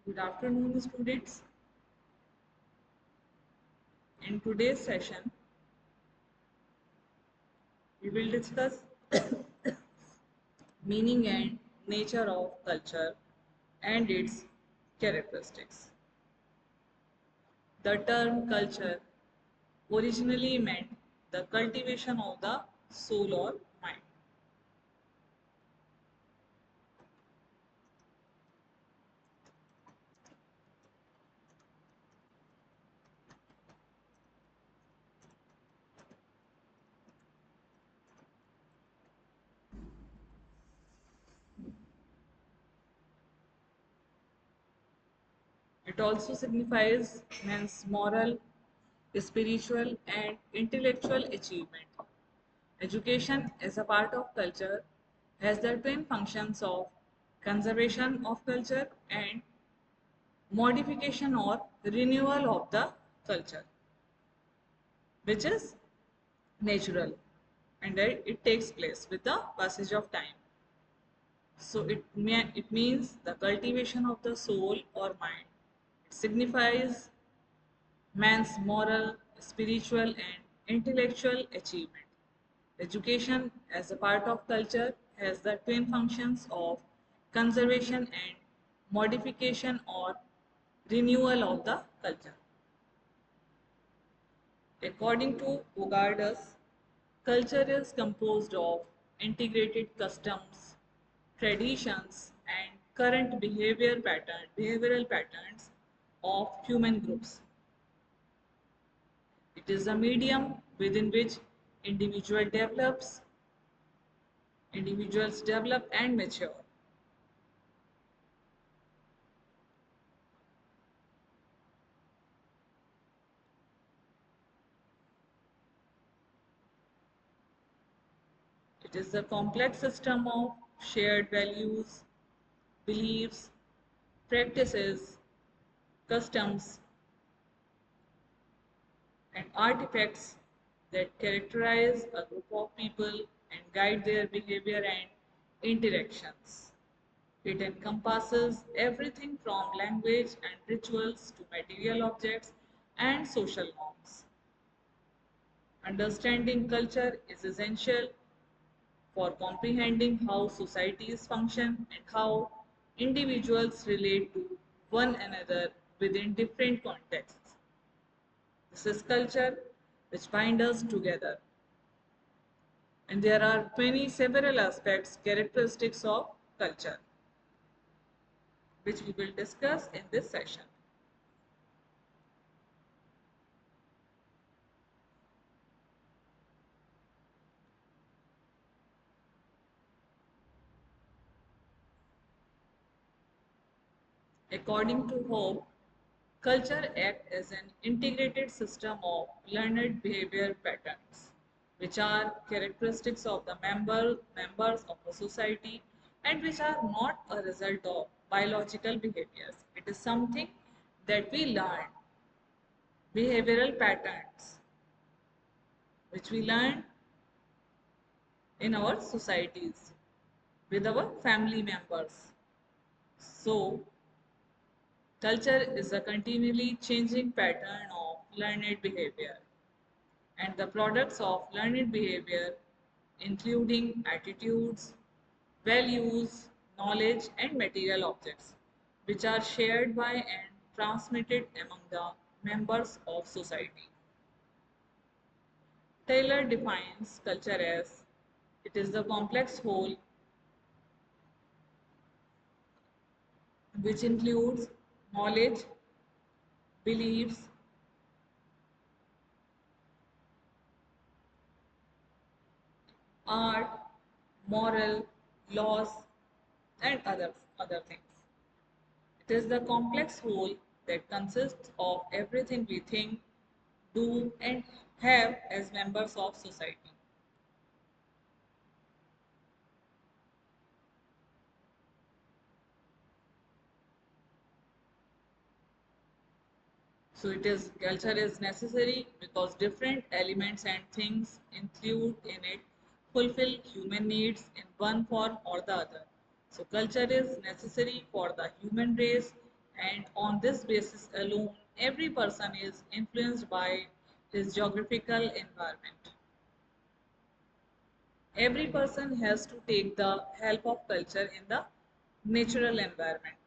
Good afternoon, students. In today's session, we will discuss meaning and nature of culture and its characteristics. The term culture originally meant the cultivation of the soul or mind. It also signifies man's moral, spiritual, and intellectual achievement. Education as a part of culture has the twin functions of conservation of culture and modification or renewal of the culture, which is natural and it takes place with the passage of time. So it means the cultivation of the soul or mind. It signifies man's moral, spiritual, and intellectual achievement. Education as a part of culture has the twin functions of conservation and modification or renewal of the culture. According to Bogardus, culture is composed of integrated customs, traditions, and current behavioral patterns of human groups. It is a medium within which individuals develop and mature. It is a complex system of shared values, beliefs, practices, customs, and artifacts that characterize a group of people and guide their behavior and interactions. It encompasses everything from language and rituals to material objects and social norms. Understanding culture is essential for comprehending how societies function and how individuals relate to one another within different contexts. This is culture which binds us together. And there are several aspects, characteristics of culture, which we will discuss in this session. According to Hope, culture acts as an integrated system of learned behavior patterns, which are characteristics of the members of a society and which are not a result of biological behaviors. It is something that we learn, behavioral patterns, which we learn in our societies with our family members. So, culture is a continually changing pattern of learned behavior, and the products of learned behavior, including attitudes, values, knowledge, and material objects, which are shared by and transmitted among the members of society. Taylor defines culture as it is the complex whole which includes knowledge, beliefs, art, moral, laws, and other things. It is the complex whole that consists of everything we think, do, and have as members of society. So it is culture is necessary because different elements and things include in it fulfill human needs in one form or the other. So culture is necessary for the human race And on this basis alone, every person is influenced by his geographical environment. Every person has to take the help of culture in the natural environment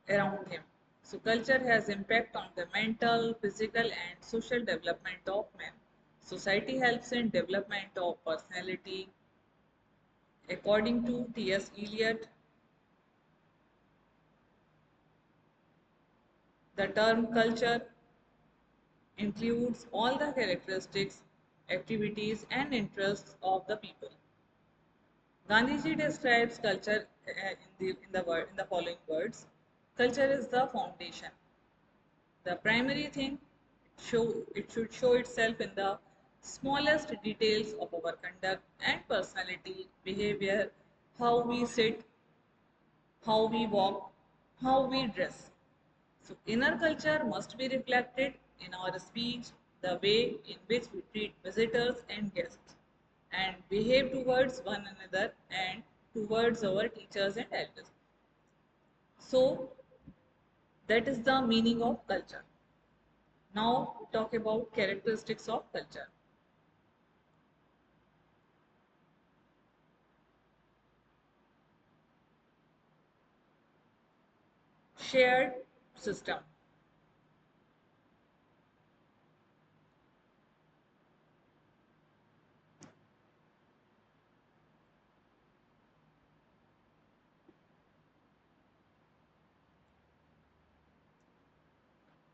around him. So culture has impact on the mental, physical and social development of man. Society helps in development of personality. According to T.S. Eliot, the term culture includes all the characteristics, activities and interests of the people. Gandhiji describes culture in the following words. Culture is the foundation. The primary thing it should show itself in the smallest details of our conduct and personality, behavior, how we sit, how we walk, how we dress. So inner culture must be reflected in our speech, the way in which we treat visitors and guests, and behave towards one another and towards our teachers and elders. So that is the meaning of culture. Now we talk about characteristics of culture. Shared system.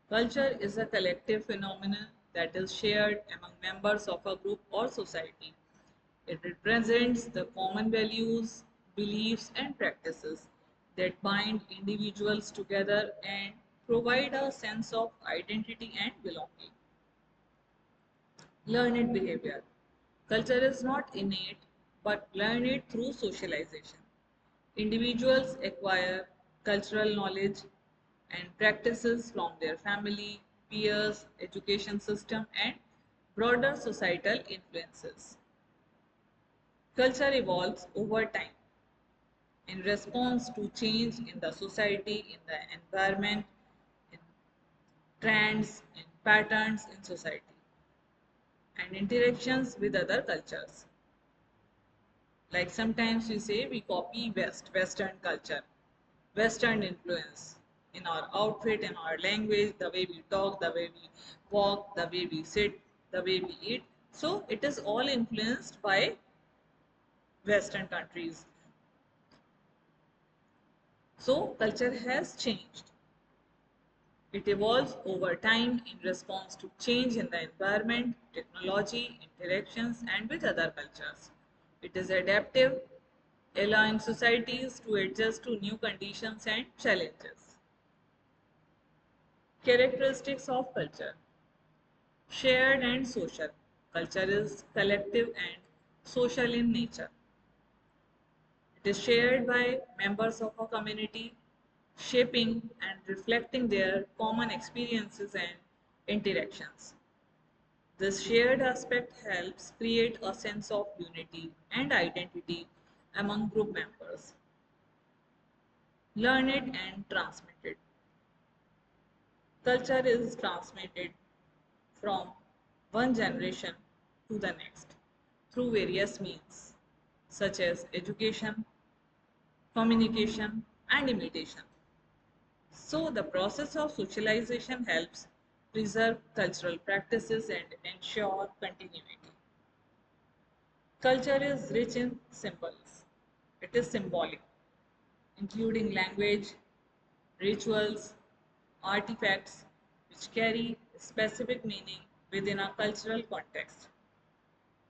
Culture is a collective phenomenon that is shared among members of a group or society. It represents the common values, beliefs, and practices that bind individuals together and provide a sense of identity and belonging. Learned behavior. Culture is not innate but learned through socialization. Individuals acquire cultural knowledge and practices from their family, peers, education system, and broader societal influences. Culture evolves over time in response to change in the society, in the environment, in trends, in patterns in society, and interactions with other cultures. Like sometimes we say we copy Western culture, Western influence in our outfit, in our language, the way we talk, the way we walk, the way we sit, the way we eat. So it is all influenced by Western countries. So culture has changed. It evolves over time in response to change in the environment, technology, interactions, and with other cultures. It is adaptive, allowing societies to adjust to new conditions and challenges. Characteristics of culture. Shared and social. Culture is collective and social in nature. It is shared by members of a community, shaping and reflecting their common experiences and interactions. This shared aspect helps create a sense of unity and identity among group members. Learned and transmitted. Culture is transmitted from one generation to the next through various means such as education, communication, and imitation. So, the process of socialization helps preserve cultural practices and ensure continuity. Culture is rich in symbols. It is symbolic, including language, rituals, artifacts which carry specific meaning within a cultural context.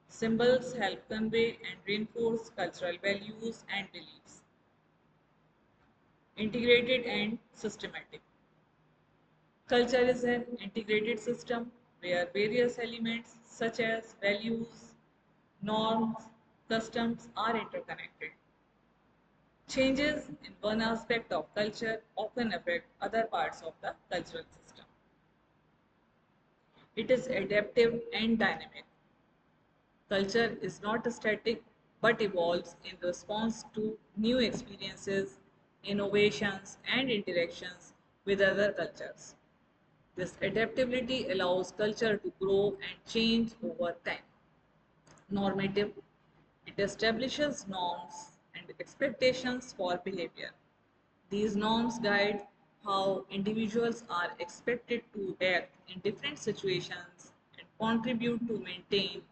Symbols help convey and reinforce cultural values and beliefs. Integrated and systematic. Culture is an integrated system where various elements such as values, norms, customs are interconnected. Changes in one aspect of culture often affect other parts of the cultural system. It is adaptive and dynamic. Culture is not static but evolves in response to new experiences, innovations, and interactions with other cultures. This adaptability allows culture to grow and change over time. Normative, it establishes norms and expectations for behavior. These norms guide how individuals are expected to act in different situations and contribute to maintain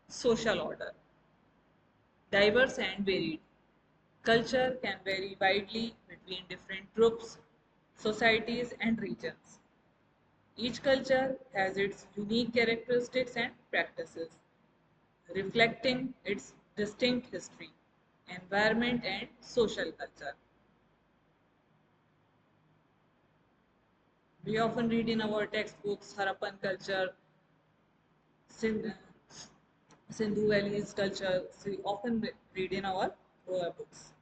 social order. Diverse and varied. Culture can vary widely between different groups, societies, and regions. Each culture has its unique characteristics and practices, reflecting its distinct history, environment, and social culture. We often read in our textbooks Harappan culture, Sindh, Sindhu Valley's culture. So we often read in our books.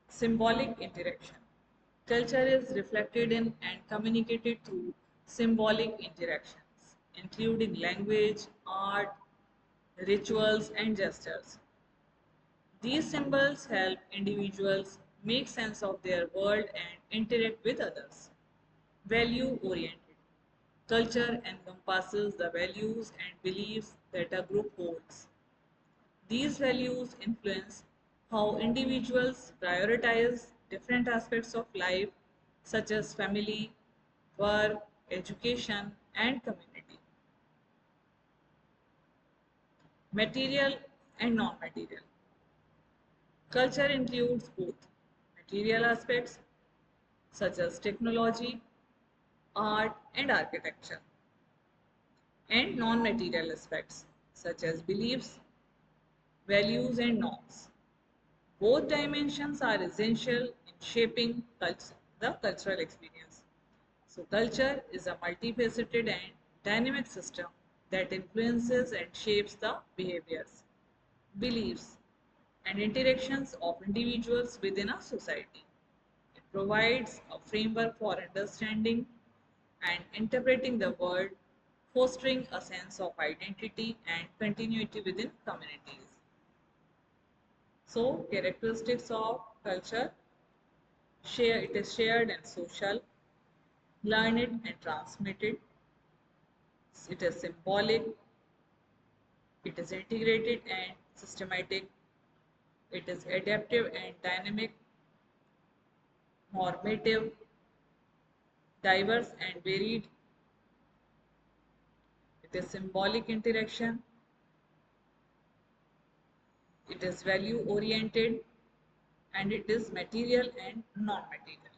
Symbolic interaction. Culture is reflected in and communicated through symbolic interactions, including language, art, rituals, and gestures. These symbols help individuals make sense of their world and interact with others. Value oriented. Culture encompasses the values and beliefs that a group holds. These values influence how individuals prioritize different aspects of life, such as family, work, education, and community. Material and non material. Culture includes both material aspects, such as technology, art, and architecture, and non material aspects, such as beliefs, values, and norms. Both dimensions are essential in shaping the cultural experience. So, culture is a multifaceted and dynamic system that influences and shapes the behaviors, beliefs, and interactions of individuals within a society. It provides a framework for understanding and interpreting the world, fostering a sense of identity and continuity within communities. So, characteristics of culture: it is shared and social, learned and transmitted, it is symbolic, it is integrated and systematic, it is adaptive and dynamic, normative, diverse and varied, it is symbolic interaction, it is value oriented, and it is material and non material.